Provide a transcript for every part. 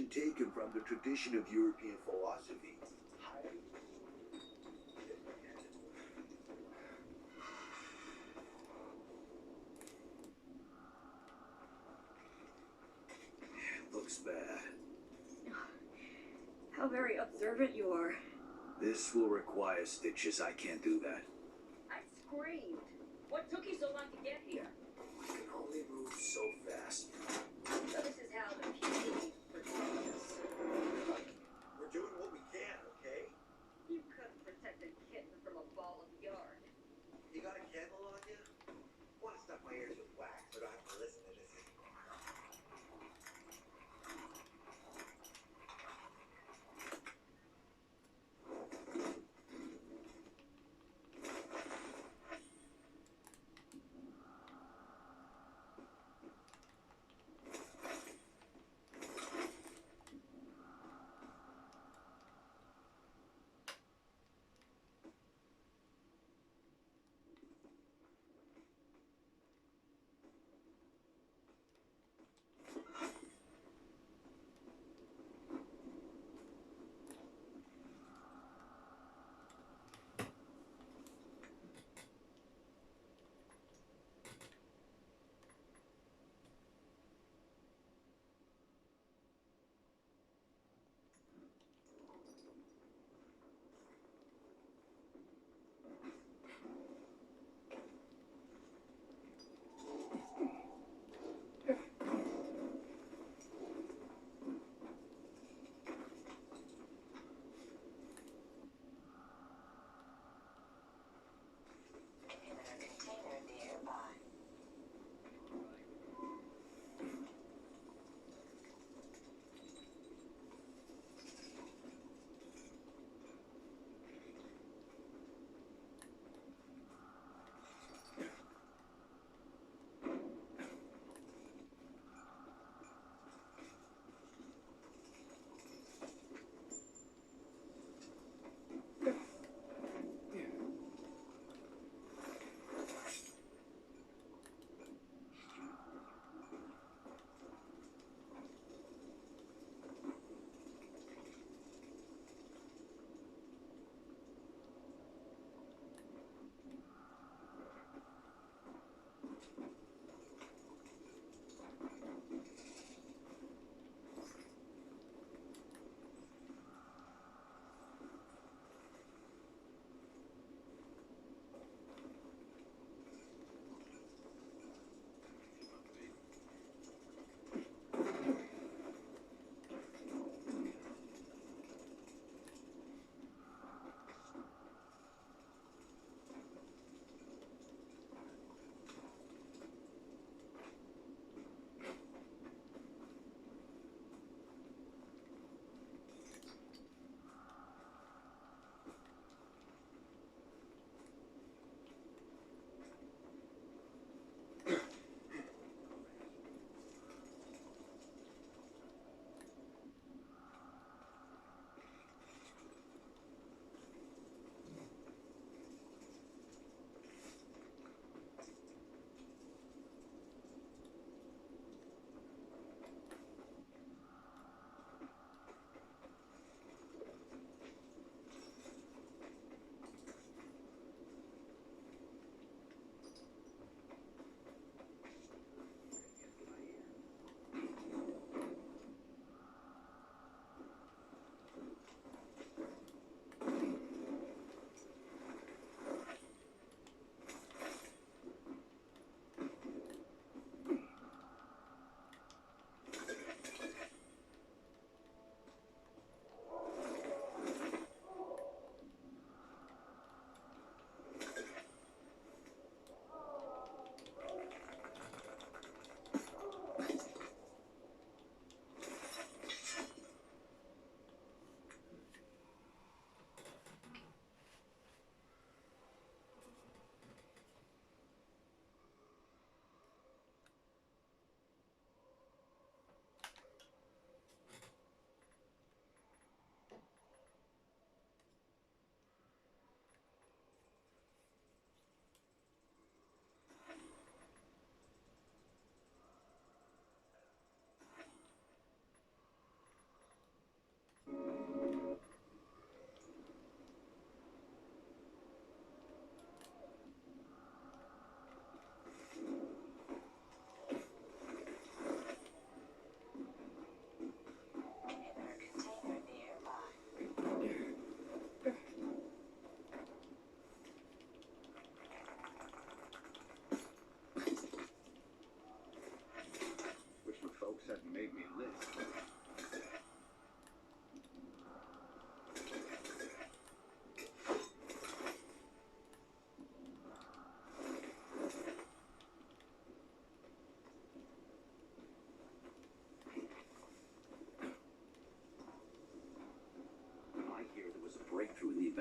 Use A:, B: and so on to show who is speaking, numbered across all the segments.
A: invention taken from the tradition of European philosophy. Looks bad.
B: How very observant you are.
A: This will require stitches. I can't do that.
B: I screamed. What took you so long to get here?
A: I can only move so fast.
B: So this is how the PD protect us.
A: We're doing what we can, okay?
B: You couldn't protect a kitten from a ball of yarn.
A: You got a candle on you? I want to stuff my ears with wax so I don't have to listen to this anymore.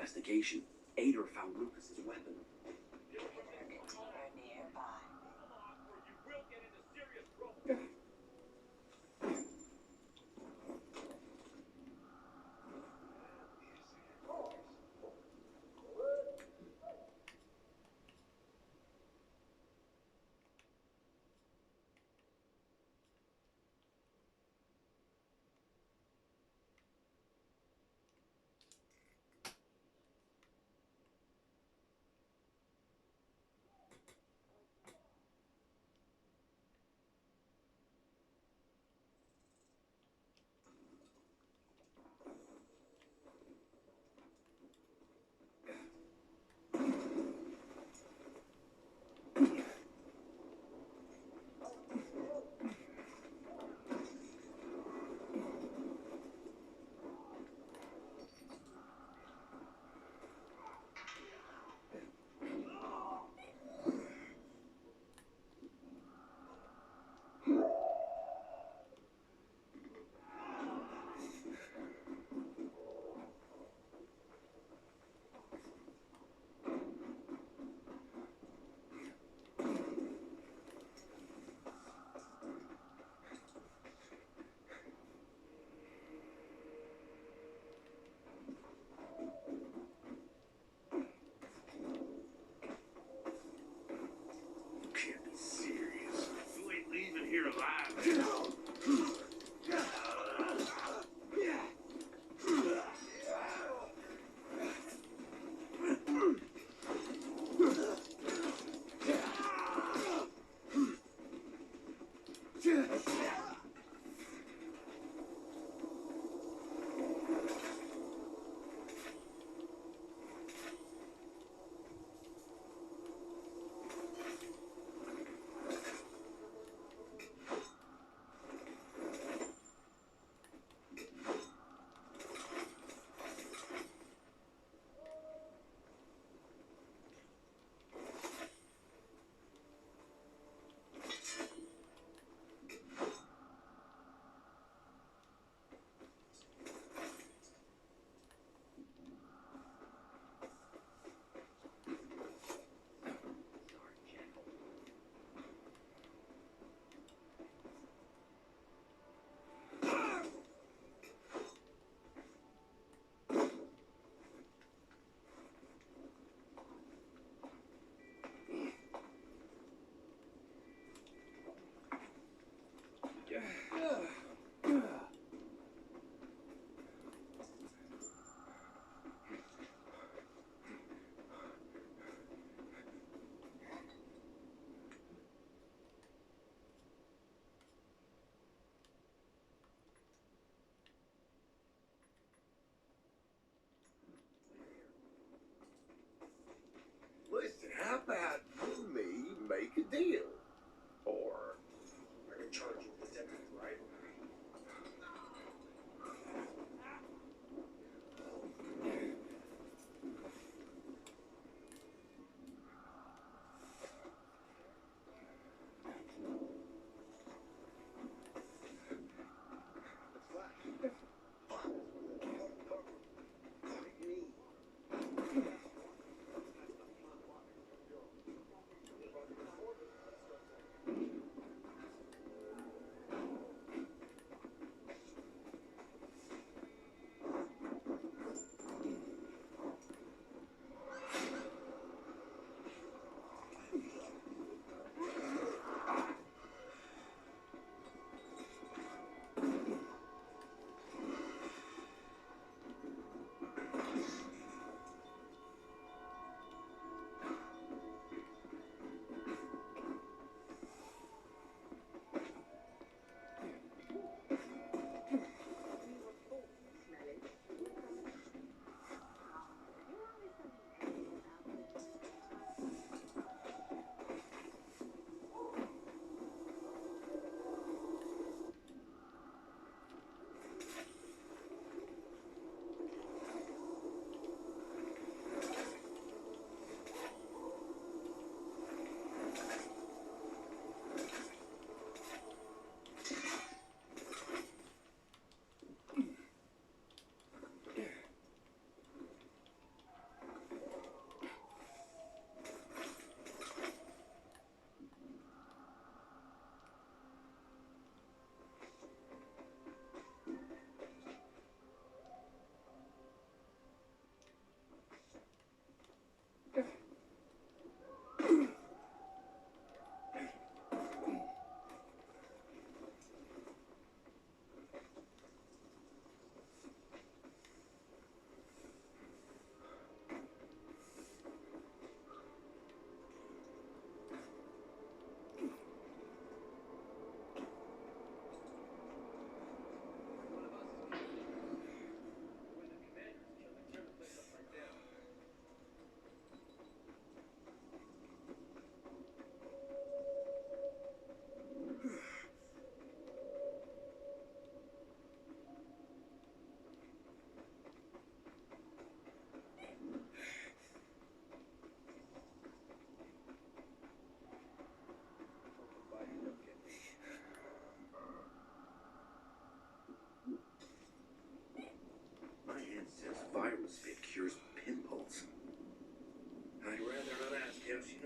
C: investigation, Ader found Lucas's weapon.
D: Container nearby.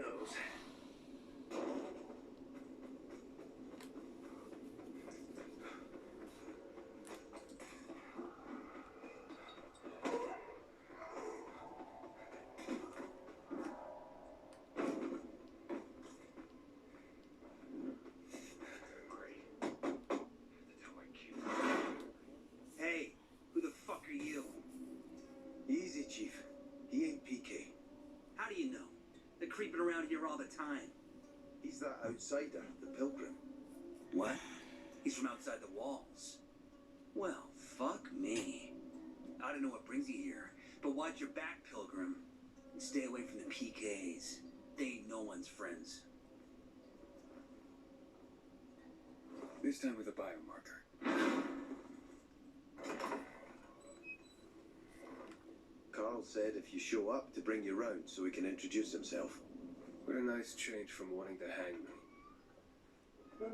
E: knows?
C: Hey, who the fuck are you?
E: Easy, Chief. He ain't PK.
C: How do you know? They're creeping around here all the time.
E: He's that outsider, the pilgrim.
C: What? He's from outside the walls. Well, fuck me. I don't know what brings you here, but watch your back, Pilgrim. And stay away from the PKs. They ain't no one's friends.
F: This time with a biomarker.
E: Carl said if you show up to bring you round so he can introduce himself.
F: What a nice change from wanting to hang me.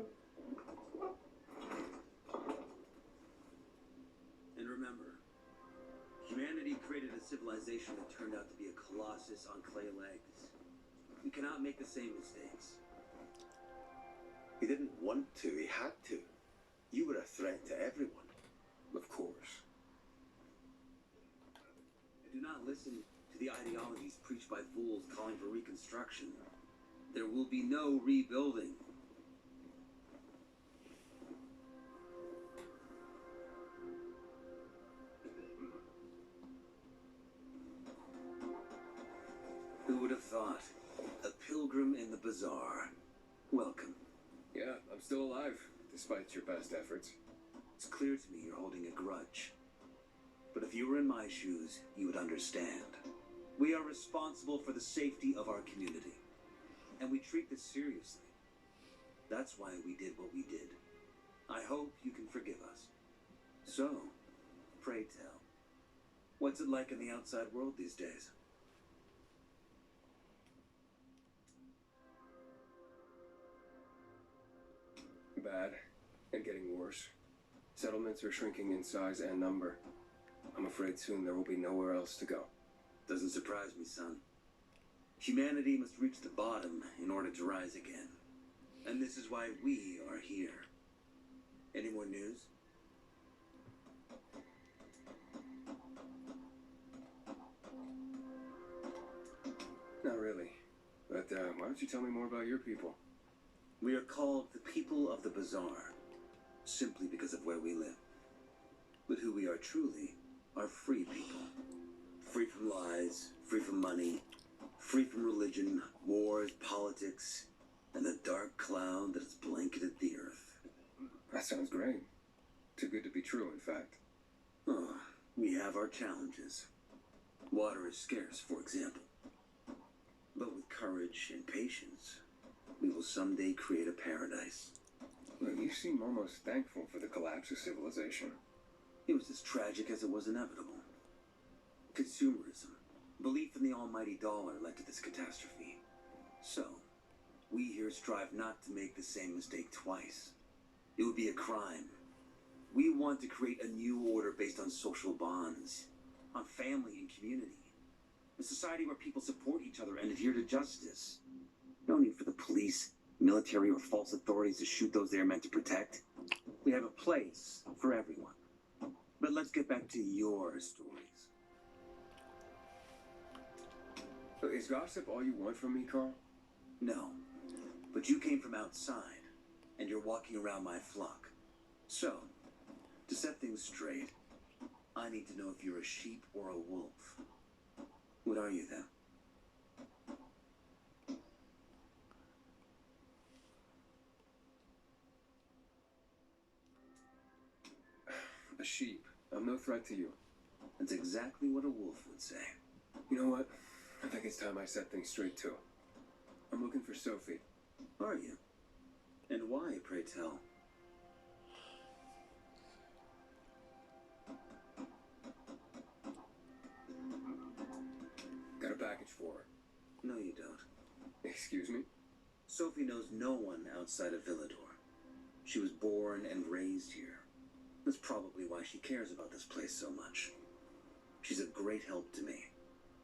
C: And remember, humanity created a civilization that turned out to be a colossus on clay legs. We cannot make the same mistakes.
E: He didn't want to, he had to. You were a threat to everyone.
F: Of course.
C: Do not listen to the ideologies preached by fools calling for reconstruction. There will be no rebuilding. Who would have thought? A pilgrim in the bazaar. Welcome.
F: Yeah, I'm still alive, despite your best efforts.
C: It's clear to me you're holding a grudge. But if you were in my shoes, you would understand. We are responsible for the safety of our community. And we treat this seriously. That's why we did what we did. I hope you can forgive us. So, pray tell, what's it like in the outside world these days?
F: Bad, and getting worse. Settlements are shrinking in size and number. I'm afraid soon there will be nowhere else to go.
C: Doesn't surprise me, son. Humanity must reach the bottom in order to rise again. And this is why we are here. Any more news?
F: Not really. But why don't you tell me more about your people?
C: We are called the people of the bazaar, simply because of where we live. But who we are truly are free people. Free from lies, free from money, free from religion, wars, politics, and the dark cloud that has blanketed the earth.
F: That sounds great. Too good to be true, in fact.
C: Oh, we have our challenges. Water is scarce, for example. But with courage and patience, we will someday create a paradise.
F: Well, you seem almost thankful for the collapse of civilization.
C: It was as tragic as it was inevitable. Consumerism, belief in the almighty dollar led to this catastrophe. So, we here strive not to make the same mistake twice. It would be a crime. We want to create a new order based on social bonds, on family and community. A society where people support each other and adhere to justice. No need for the police, military, or false authorities to shoot those they are meant to protect. We have a place for everyone. But let's get back to your stories.
F: So is gossip all you want from me, Carl?
C: No, but you came from outside, and you're walking around my flock. So, to set things straight, I need to know if you're a sheep or a wolf. What are you then?
F: A sheep. I'm no threat to you.
C: That's exactly what a wolf would say.
F: You know what? I think it's time I set things straight, too. I'm looking for Sophie.
C: Are you? And why, pray tell?
F: Got a package for her.
C: No, you don't.
F: Excuse me?
C: Sophie knows no one outside of Villador. She was born and raised here. That's probably why she cares about this place so much. She's a great help to me.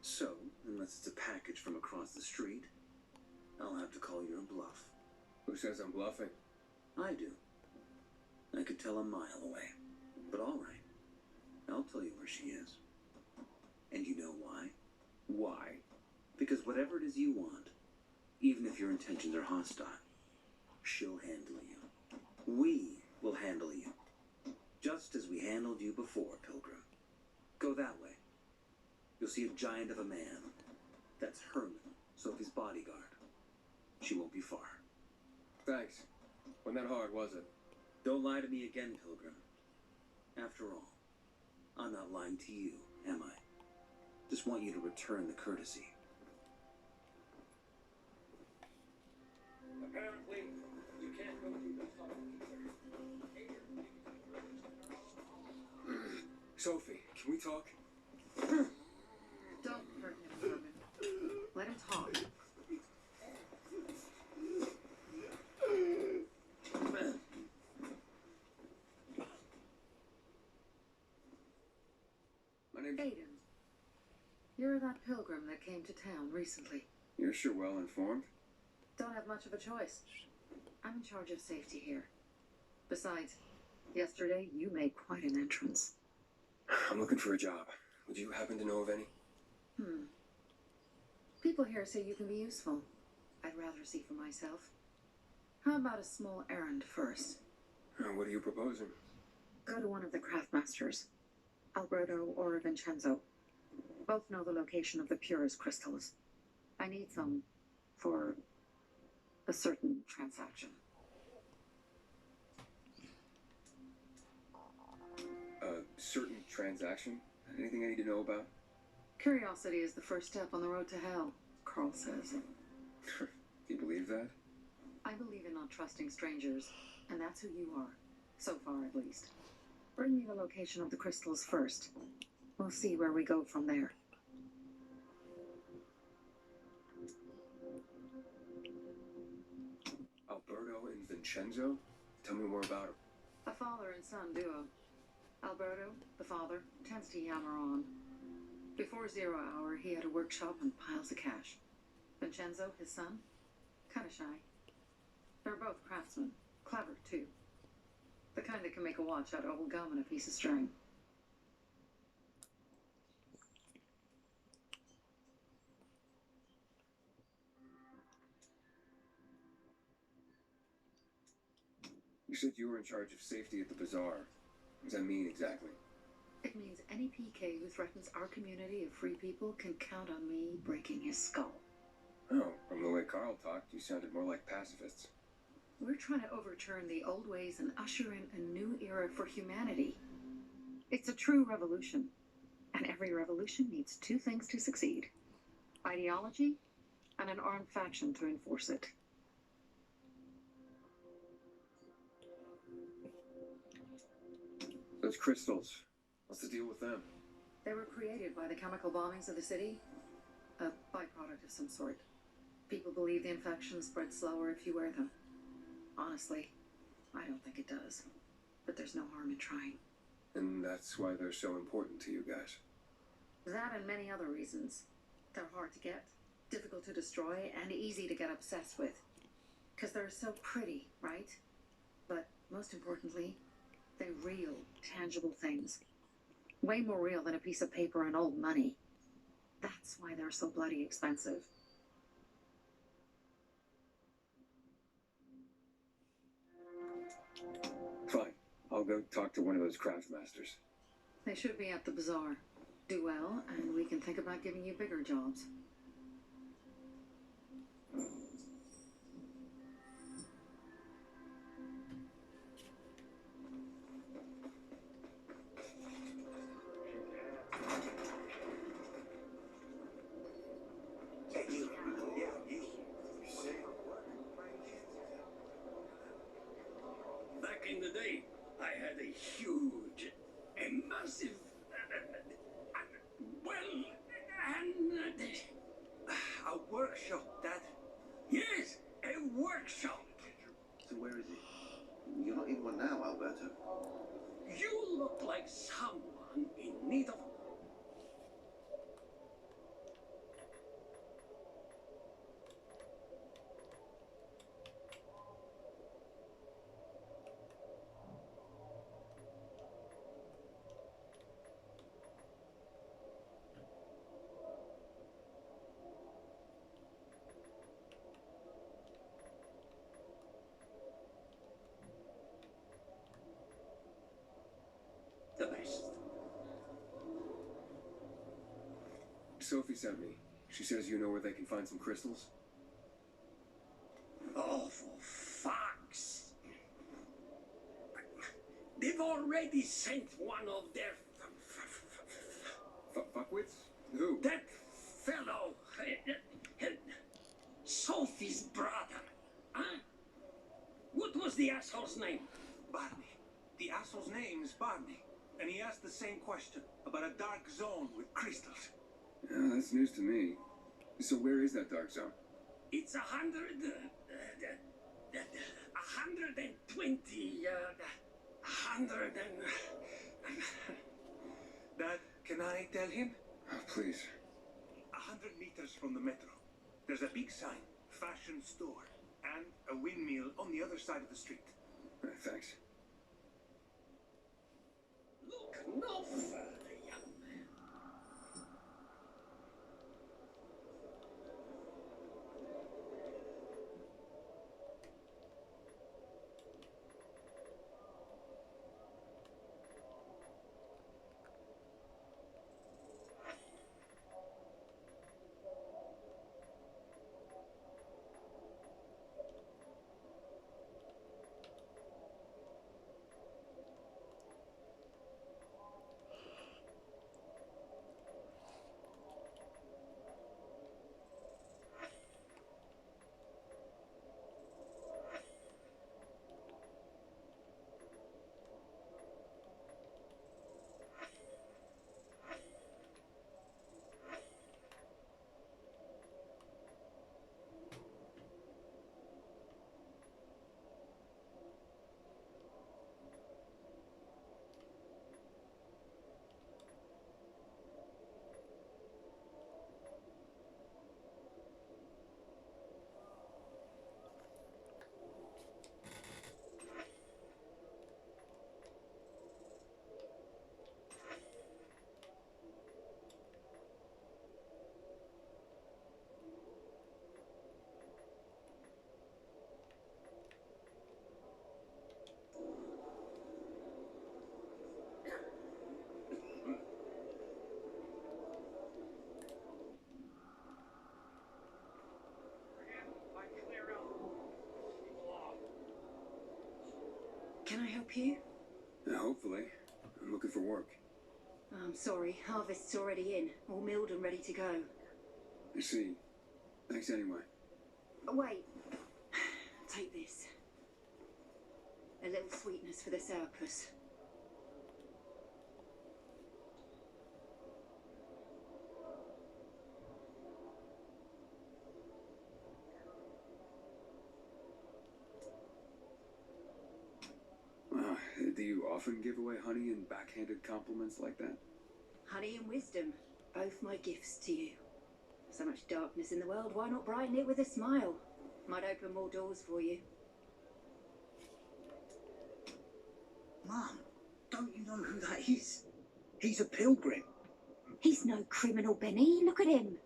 C: So, unless it's a package from across the street, I'll have to call your bluff.
F: Who says I'm bluffing?
C: I do. I could tell a mile away. But all right. I'll tell you where she is. And you know why?
F: Why?
C: Because whatever it is you want, even if your intentions are hostile, she'll handle you. We will handle you. Just as we handled you before, Pilgrim. Go that way. You'll see a giant of a man. That's Herman, Sophie's bodyguard. She won't be far.
F: Thanks. Wasn't that hard, was it?
C: Don't lie to me again, Pilgrim. After all, I'm not lying to you, am I? Just want you to return the courtesy.
F: Apparently, you can't go through the tunnel either. Sophie, can we talk?
G: Don't hurt him, Herman. Let him talk.
F: My name's...
G: Aiden, you're that pilgrim that came to town recently.
F: You're sure well informed.
G: Don't have much of a choice. I'm in charge of safety here. Besides, yesterday you made quite an entrance.
F: I'm looking for a job. Would you happen to know of any?
G: People here say you can be useful. I'd rather see for myself. How about a small errand first?
F: What are you proposing?
G: Go to one of the craftmasters, Alberto or Vincenzo. Both know the location of the purest crystals. I need some for a certain transaction.
F: A certain transaction? Anything I need to know about?
G: Curiosity is the first step on the road to hell, Carl says.
F: Do you believe that?
G: I believe in not trusting strangers, and that's who you are. So far, at least. Bring me the location of the crystals first. We'll see where we go from there.
F: Alberto and Vincenzo? Tell me more about them.
G: A father and son duo. Alberto, the father, tends to yammer on. Before 0 hour, he had a workshop and piles of cash. Vincenzo, his son, kinda shy. They're both craftsmen. Clever, too. The kind that can make a watch out of old gum and a piece of string.
F: You said you were in charge of safety at the bazaar. What does that mean exactly?
G: It means any PK who threatens our community of free people can count on me breaking his skull.
F: Oh, from the way Carl talked, you sounded more like pacifists.
G: We're trying to overturn the old ways and usher in a new era for humanity. It's a true revolution. And every revolution needs two things to succeed: ideology and an armed faction to enforce it.
F: Those crystals. What's the deal with them?
G: They were created by the chemical bombings of the city. A byproduct of some sort. People believe the infection spreads slower if you wear them. Honestly, I don't think it does. But there's no harm in trying.
F: And that's why they're so important to you guys.
G: That and many other reasons. They're hard to get, difficult to destroy, and easy to get obsessed with. Because they're so pretty, right? But most importantly, they're real, tangible things. Way more real than a piece of paper and old money. That's why they're so bloody expensive.
F: Fine. I'll go talk to one of those craftmasters.
G: They should be at the bazaar. Do well, and we can think about giving you bigger jobs.
A: Hey, you. Yeah, you.
H: Back in the day, I had a huge, a massive,
C: A workshop, Dad.
H: yes, a workshop.
E: So where is he? You're not in one now, Alberto.
H: You look like someone in need of...
F: Sophie sent me. She says you know where they can find some crystals.
H: Oh, for fuck's... They've already sent one of their...
F: Fuckwits? Who?
H: That fellow... Sophie's brother. Huh? What was the asshole's name?
C: Barney. The asshole's name is Barney, and he asked the same question about a dark zone with crystals.
F: Yeah, that's news to me. So where is that dark zone?
H: It's 120... 100 and...
C: Dad, can I tell him?
F: Oh, please.
C: 100 meters from the metro. There's a big sign, fashion store, and a windmill on the other side of the street.
F: Thanks.
H: Look no further, young man.
B: Can I help you?
F: Hopefully. I'm looking for work.
B: I'm sorry, harvest's already in, all milled and ready to go.
F: I see. Thanks anyway.
B: Wait. Take this. A little sweetness for the sourpuss.
F: Do you often give away honey and backhanded compliments like that?
B: Honey and wisdom, both my gifts to you. So much darkness in the world, why not brighten it with a smile? Might open more doors for you.
A: Mum, don't you know who that is? He's a pilgrim.
B: He's no criminal, Benny. Look at him.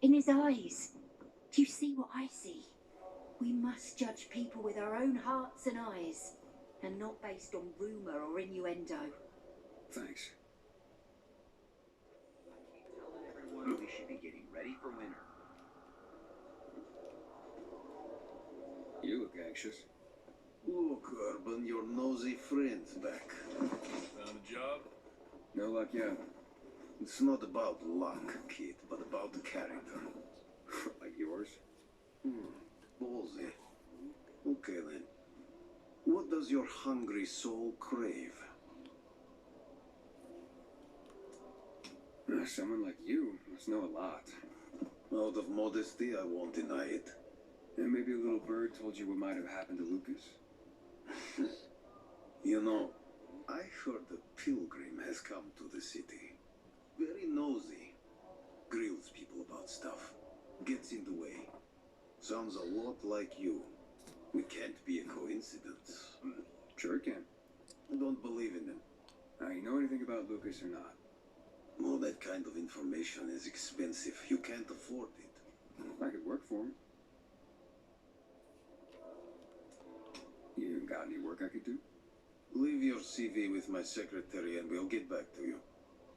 B: In his eyes. Do you see what I see? We must judge people with our own hearts and eyes, and not based on rumour or innuendo.
F: Thanks.
A: I keep telling everyone we should be getting ready for winter.
F: You look anxious.
E: Look, Urban, your nosy friend's back.
I: Found a job?
F: No luck yet.
E: It's not about luck, kid, but about character.
F: Like yours?
E: Ballsy. Okay then. What does your hungry soul crave?
F: Someone like you must know a lot.
E: Out of modesty, I won't deny it.
F: And maybe a little bird told you what might have happened to Lucas?
E: You know, I heard a pilgrim has come to the city. Very nosy. Grills people about stuff. Gets in the way. Sounds a lot like you. It can't be a coincidence.
F: Sure it can.
E: I don't believe in them.
F: You know anything about Lucas or not?
E: All that kind of information is expensive. You can't afford it.
F: I could work for him. You got any work I could do?
E: Leave your CV with my secretary and we'll get back to you.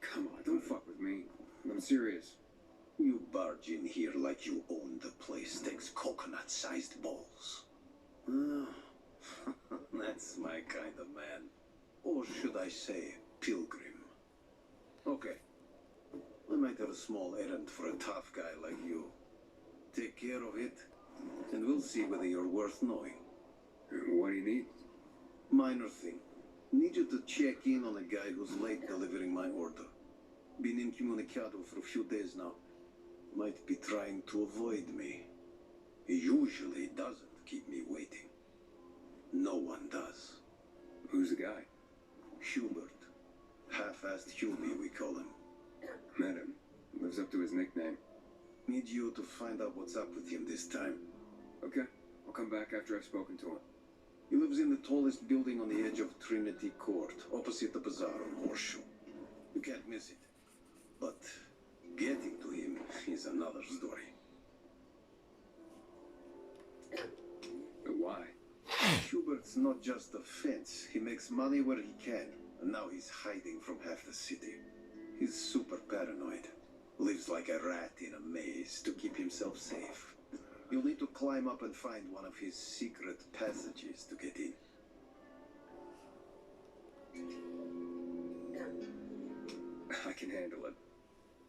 F: Come on, don't fuck with me. I'm serious.
E: You barge in here like you own the place, takes coconut-sized balls. Oh, that's my kind of man. Or should I say, pilgrim. Okay. I might have a small errand for a tough guy like you. Take care of it, and we'll see whether you're worth knowing.
F: What do you need?
E: Minor thing. Need you to check in on a guy who's late delivering my order. Been incommunicado for a few days now. Might be trying to avoid me. He usually doesn't keep me waiting. No one does.
F: Who's the guy?
E: Hubert. Half-assed Hubie, we call him.
F: Met him. Lives up to his nickname.
E: Need you to find out what's up with him this time.
F: Okay. I'll come back after I've spoken to him.
E: He lives in the tallest building on the edge of Trinity Court, opposite the bazaar on Horseshoe. You can't miss it. But getting to him is another story.
F: But why?
E: Hubert's not just a fence. He makes money where he can, and now he's hiding from half the city. He's super paranoid. Lives like a rat in a maze to keep himself safe. You'll need to climb up and find one of his secret passages to get in.
F: I can handle it.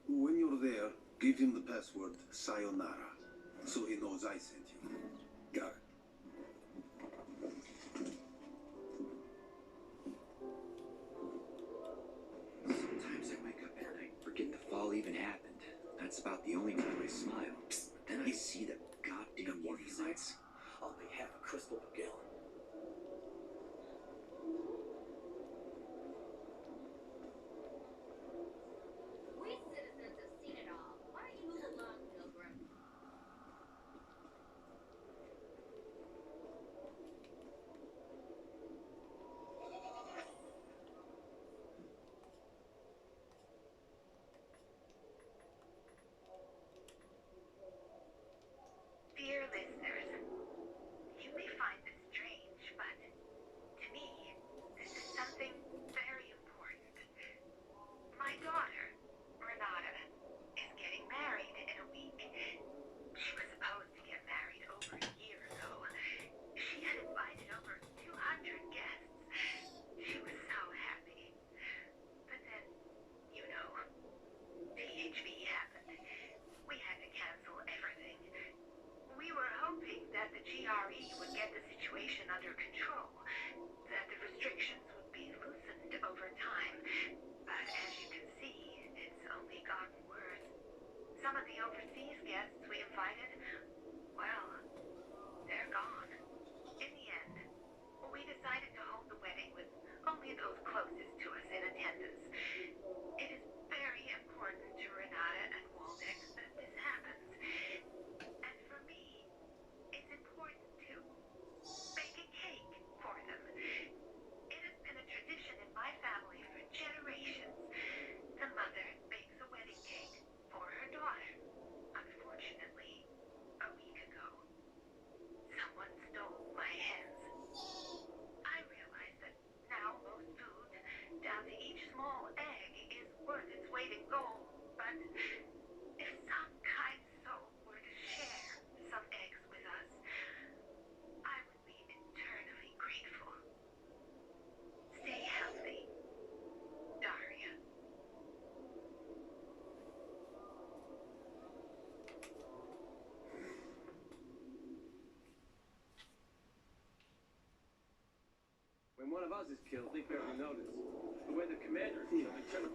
E: When you're there, give him the password Sayonara, so he knows I sent you.
F: Got it.
C: Sometimes I wake up and I forget the fall even happened. That's about the only time I smile. But then I see the goddamn UV lights.
H: I'll be half a crystal per gallon.
B: We citizens have seen it all. Why don't you move along, Pilgrim?
J: Dear listeners, you may find this strange, but to me, this is something very important. My daughter, Renata, is getting married in a week. She was supposed to get married over a year ago. She had invited over 200 guests. She was so happy. But then, you know, PHV happened. We had to cancel everything. We were hoping that the GRE would get the situation under control, that the restrictions would be loosened over time. But as you can see, it's only gotten worse. Some of the overseas guests we invited, well, they're gone. In the end, we decided to hold the wedding with only those closest to us in attendance. It is very important to Renata and Waldeck that this happens. And for me, it's important to bake a cake for them. It has been a tradition in my family for generations. The mother bakes a wedding cake for her daughter. Unfortunately, a week ago, someone stole my hens. I realize that now most food, down to each small egg, is worth its weight in gold. But if some kind soul were to share some eggs with us, I would be eternally grateful. Stay healthy, Daria.
F: When one of us is killed, they barely notice. The way the commander feels, they turn the